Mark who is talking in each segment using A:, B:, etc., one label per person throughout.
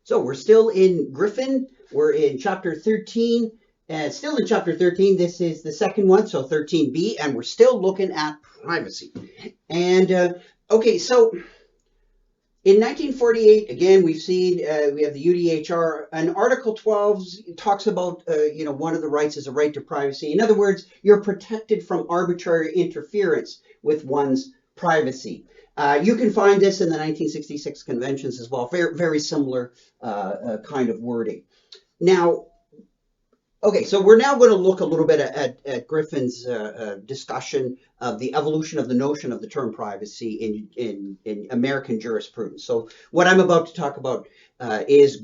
A: So we're still in Griffin. We're in chapter 13. And still in chapter 13, this is the second one, so 13b, and we're still looking at privacy. And okay, so in 1948, again, we've seen, we have the UDHR, and Article 12 talks about, one of the rights is a right to privacy. In other words, you're protected from arbitrary interference with one's privacy. You can find this in the 1966 conventions as well, very, very similar kind of wording. Now, okay, so we're now going to look a little bit at Griffin's discussion of the evolution of the notion of the term privacy in American jurisprudence. So what I'm about to talk about is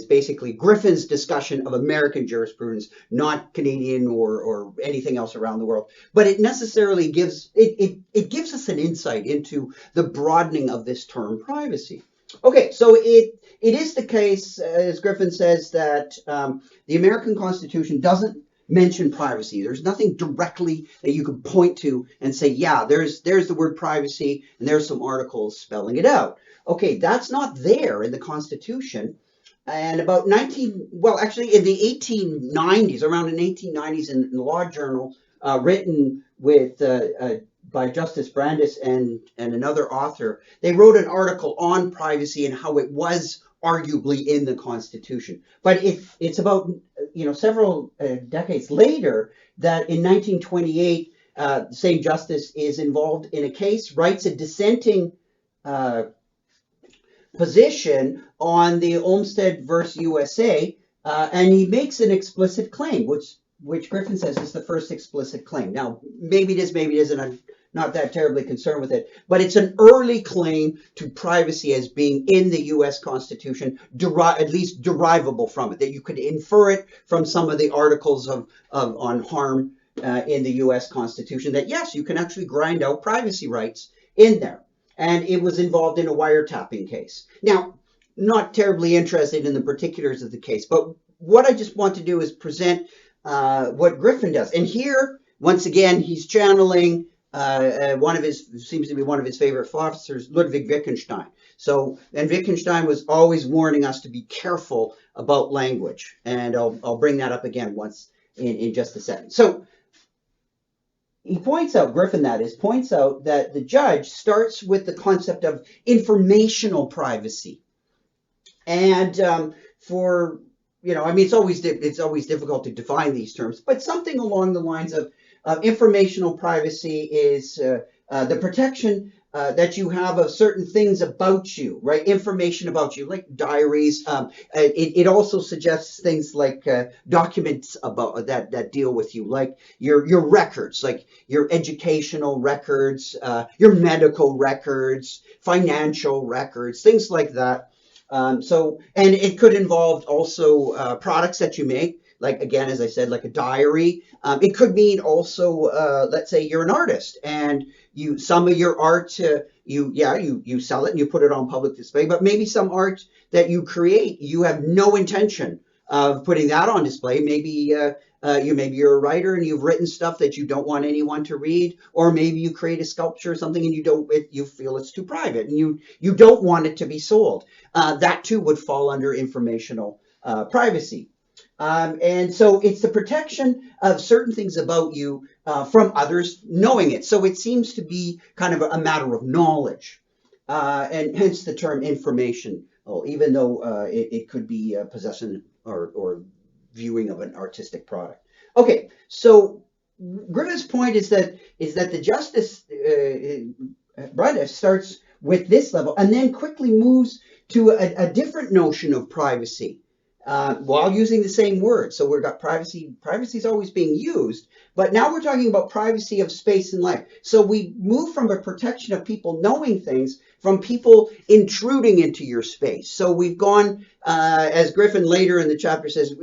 A: basically Griffin's discussion of American jurisprudence, not Canadian or anything else around the world. But it necessarily gives it gives us an insight into the broadening of this term privacy. Okay, so it is the case, as Griffin says, that the American Constitution doesn't mention privacy. There's nothing directly that you could point to and say, yeah, there's the word privacy, and there's some articles spelling it out. Okay, that's not there in the Constitution. And about in the 1890s, around in the 1890s, in the Law Journal, written with by Justice Brandeis and another author, they wrote an article on privacy and how it was arguably in the Constitution. But it's about several decades later that in 1928, the same justice is involved in a case, writes a dissenting position on the Olmsted versus USA, and he makes an explicit claim, which Griffin says is the first explicit claim. Now, maybe it is, maybe it isn't. I'm not that terribly concerned with it, but it's an early claim to privacy as being in the U.S. Constitution, at least derivable from it, that you could infer it from some of the articles on harm in the U.S. Constitution, that yes, you can actually grind out privacy rights in there. And it was involved in a wiretapping case. Now, not terribly interested in the particulars of the case, but what I just want to do is present what Griffin does. And here, once again, he's channeling seems to be one of his favorite philosophers, Ludwig Wittgenstein. And Wittgenstein was always warning us to be careful about language. And I'll bring that up again once in just a second. So he points out, Griffin points out that the judge starts with the concept of informational privacy. And it's always difficult to define these terms, but something along the lines of informational privacy is the protection that you have of certain things about you, right? Information about you, like diaries. It also suggests things like documents about that deal with you, like your records, like your educational records, your medical records, financial records, things like that. And it could involve also products that you make. Like, again, as I said, like a diary. It could mean also, let's say you're an artist and some of your art, you sell it and you put it on public display, but maybe some art that you create, you have no intention of putting that on display. Maybe you're a writer and you've written stuff that you don't want anyone to read, or maybe you create a sculpture or something and you feel it's too private and you don't want it to be sold. That too would fall under informational privacy. And so it's the protection of certain things about you from others knowing it. So it seems to be kind of a matter of knowledge, and hence the term information, even though it could be possession or viewing of an artistic product. Okay, so Griffin's point is that the justice Brandeis starts with this level and then quickly moves to a different notion of privacy. While using the same word. So we've got privacy. Privacy is always being used, but now we're talking about privacy of space and life. So we move from a protection of people knowing things from people intruding into your space. So we've gone, as Griffin later in the chapter says,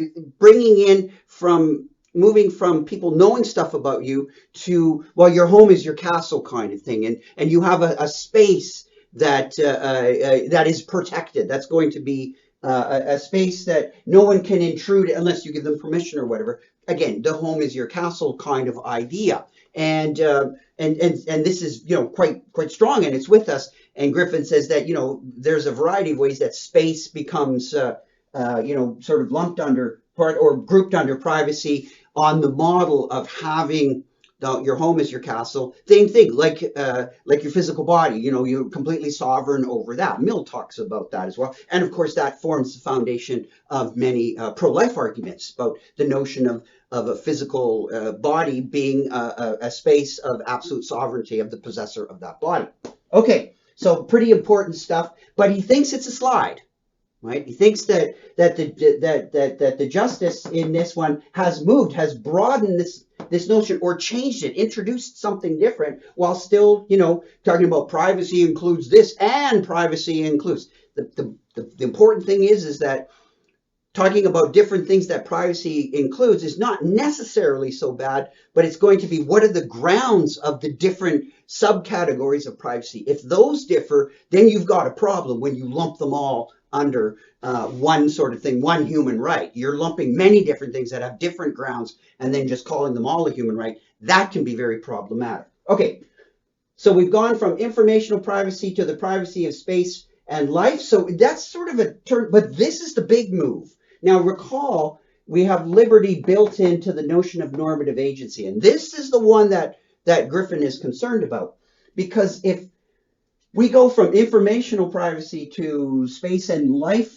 A: moving from people knowing stuff about you to, well, your home is your castle kind of thing. And you have a space that is protected. That's going to be a space that no one can intrude unless you give them permission or whatever. Again, the home is your castle kind of idea, and this is quite strong, and it's with us. And Griffin says that, there's a variety of ways that space becomes, sort of lumped under part or grouped under privacy on the model of having your home is your castle. Same thing, like your physical body. You're completely sovereign over that. Mill talks about that as well, and of course that forms the foundation of many pro-life arguments about the notion of a physical body being a space of absolute sovereignty of the possessor of that body. Okay, so pretty important stuff. But he thinks it's a slide. Right? He thinks that the justice in this one has broadened this notion or changed it, introduced something different, while still, talking about privacy includes this and privacy includes. The important thing is that talking about different things that privacy includes is not necessarily so bad, but it's going to be what are the grounds of the different subcategories of privacy. If those differ, then you've got a problem when you lump them all under one sort of thing, one human right. You're lumping many different things that have different grounds and then just calling them all a human right. That can be very problematic. Okay, so we've gone from informational privacy to the privacy of space and life. So that's sort of a turn, but this is the big move. Now recall, we have liberty built into the notion of normative agency. And this is the one that Griffin is concerned about. Because if we go from informational privacy to space and life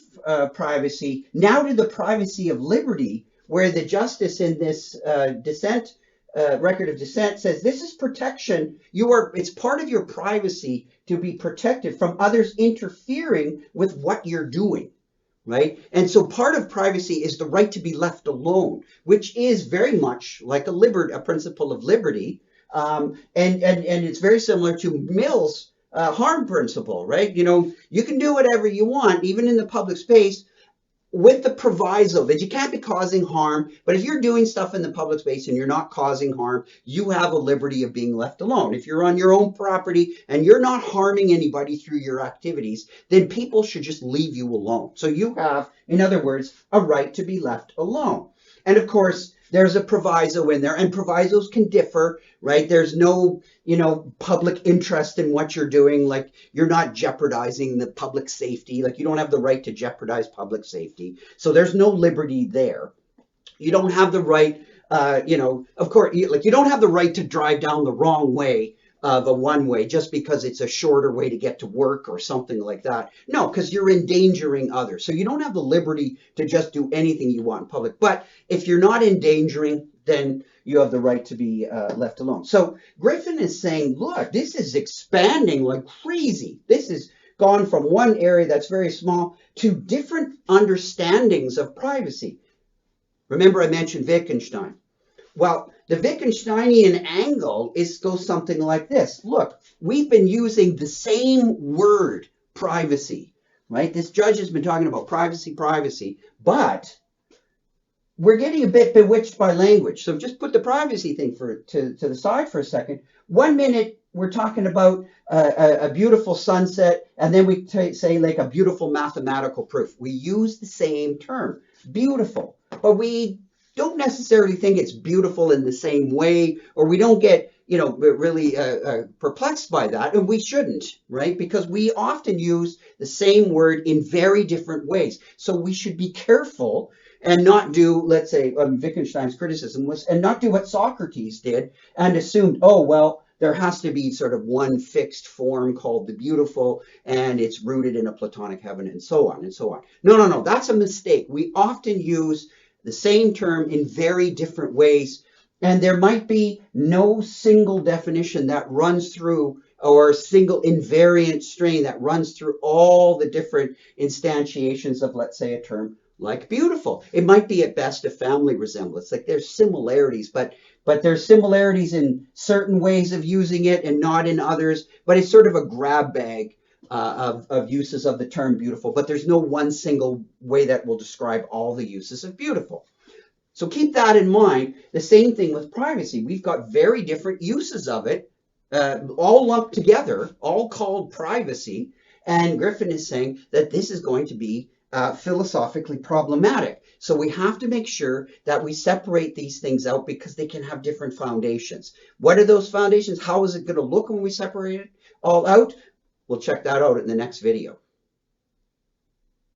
A: privacy, now to the privacy of liberty, where the justice in this record of dissent says this is protection. It's part of your privacy to be protected from others interfering with what you're doing. Right? And so part of privacy is the right to be left alone, which is very much like a principle of liberty. And it's very similar to Mill's harm principle, right? You can do whatever you want, even in the public space, with the proviso that you can't be causing harm. But if you're doing stuff in the public space and you're not causing harm, you have a liberty of being left alone. If you're on your own property and you're not harming anybody through your activities, then people should just leave you alone. So you have, in other words, a right to be left alone. And of course, there's a proviso in there, and provisos can differ, right? There's no, public interest in what you're doing. Like you're not jeopardizing the public safety. Like you don't have the right to jeopardize public safety. So there's no liberty there. You don't have the right, of course, you don't have the right to drive down the wrong way of a one-way just because it's a shorter way to get to work or something like that. No, because you're endangering others. So you don't have the liberty to just do anything you want in public. But if you're not endangering, then you have the right to be left alone. So Griffin is saying, look, this is expanding like crazy. This has gone from one area that's very small to different understandings of privacy. Remember I mentioned Wittgenstein. Well, the Wittgensteinian angle goes something like this. Look, we've been using the same word, privacy, right? This judge has been talking about privacy, but we're getting a bit bewitched by language. So just put the privacy thing to the side for a second. 1 minute, we're talking about a beautiful sunset, and then we say like a beautiful mathematical proof. We use the same term, beautiful, but we don't necessarily think it's beautiful in the same way, or we don't get, really perplexed by that, and we shouldn't, right? Because we often use the same word in very different ways. So we should be careful and not do, let's say, Wittgenstein's criticism was, and not do what Socrates did and assumed, oh, well, there has to be sort of one fixed form called the beautiful, and it's rooted in a Platonic heaven, and so on and so on. No, that's a mistake. We often use the same term in very different ways, and there might be no single definition that runs through, or single invariant strain that runs through all the different instantiations of, let's say, a term like beautiful. It might be at best a family resemblance. Like there's similarities, but there's similarities in certain ways of using it and not in others. But it's sort of a grab bag of uses of the term beautiful. But there's no one single way that will describe all the uses of beautiful. So keep that in mind. The same thing with privacy. We've got very different uses of it, all lumped together, all called privacy. And Griffin is saying that this is going to be philosophically problematic. So we have to make sure that we separate these things out because they can have different foundations. What are those foundations? How is it going to look when we separate it all out? We'll check that out in the next video.